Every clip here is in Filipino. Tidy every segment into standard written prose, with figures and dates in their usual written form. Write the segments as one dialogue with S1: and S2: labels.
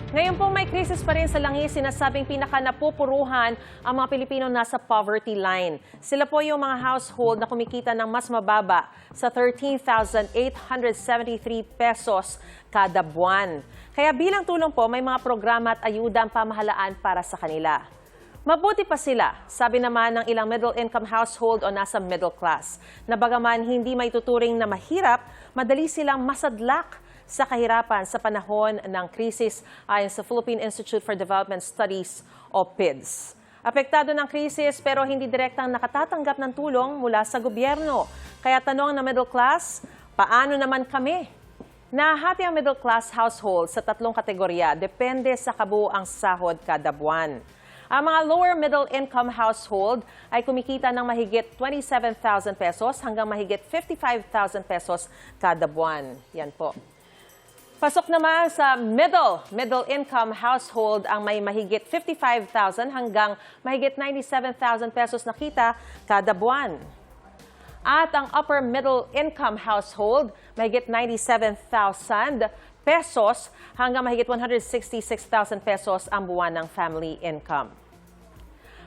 S1: Ngayon po may krisis pa rin sa langis, sinasabing pinaka-napupuruhan ang mga Pilipino nasa poverty line. Sila po yung mga household na kumikita ng mas mababa sa 13,873 pesos kada buwan. Kaya bilang tulong po, may mga programa at ayuda ang pamahalaan para sa kanila. Mabuti pa sila, sabi naman ng ilang middle-income household o nasa middle class. Na bagaman hindi may tuturing na mahirap, madali silang masadlak sa kahirapan sa panahon ng krisis ayon sa Philippine Institute for Development Studies o PIDS. Apektado ng krisis pero hindi direktang nakatatanggap ng tulong mula sa gobyerno. Kaya tanong ng middle class, paano naman kami? Nahati ang middle class household sa 3 kategorya, depende sa kabuuang sahod kada buwan. Ang mga lower middle income household ay kumikita ng mahigit 27,000 pesos hanggang mahigit 55,000 pesos kada buwan. Yan po. Pasok naman sa middle income household ang may mahigit 55,000 hanggang mahigit 97,000 pesos na kita kada buwan. At ang upper middle income household, mahigit 97,000 pesos hanggang mahigit 166,000 pesos ang buwan ng family income.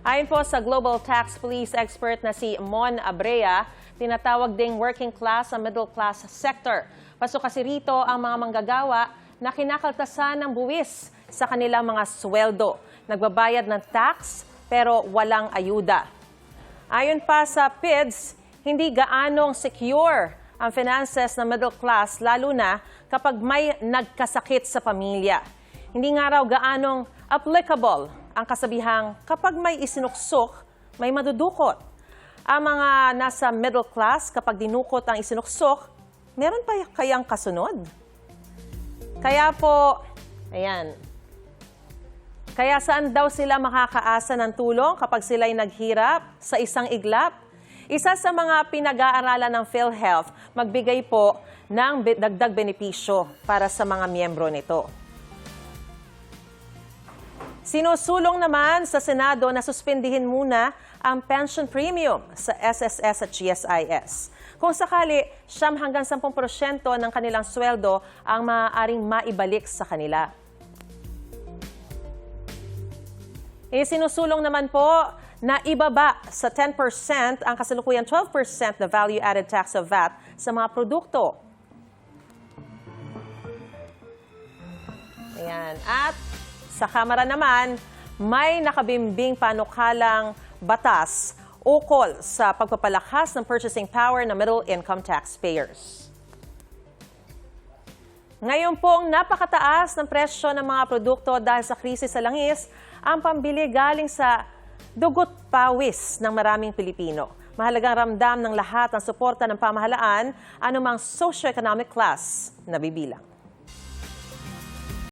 S1: Ayon po sa Global Tax Police expert na si Mon Abrea, tinatawag ding working class ang middle class sector. Pasok kasi rito ang mga manggagawa na kinakaltasan ng buwis sa kanilang mga sweldo. Nagbabayad ng tax pero walang ayuda. Ayon pa sa PIDS, hindi gaanong secure ang finances ng middle class lalo na kapag may nagkasakit sa pamilya. Hindi nga raw gaanong applicable ang kasabihang kapag may isinuksok, may madudukot. Ang mga nasa middle class kapag dinukot ang isinuksok, meron pa kayang kasunod? Kaya po, ayan. Kaya saan daw sila makakaasa ng tulong kapag sila'y naghirap sa isang iglap? Isa sa mga pinag-aaralan ng PhilHealth, magbigay po ng dagdag benepisyo para sa mga miyembro nito. Sinusulong naman sa Senado na suspindihin muna ang pension premium sa SSS at GSIS. Kung sakali, 7 hanggang 10% ng kanilang sweldo ang maaaring maibalik sa kanila. Sinusulong naman po na ibaba sa 10% ang kasalukuyang 12% na value-added tax of VAT sa mga produkto. Ayan. At sa Kamara naman, may nakabimbing panukalang batas ukol sa pagpapalakas ng purchasing power ng middle-income taxpayers. Ngayon pong napakataas ng presyo ng mga produkto dahil sa krisis sa langis, ang pambili galing sa dugot pawis ng maraming Pilipino. Mahalagang ramdam ng lahat ang suporta ng pamahalaan, anumang socio-economic class na bibilang.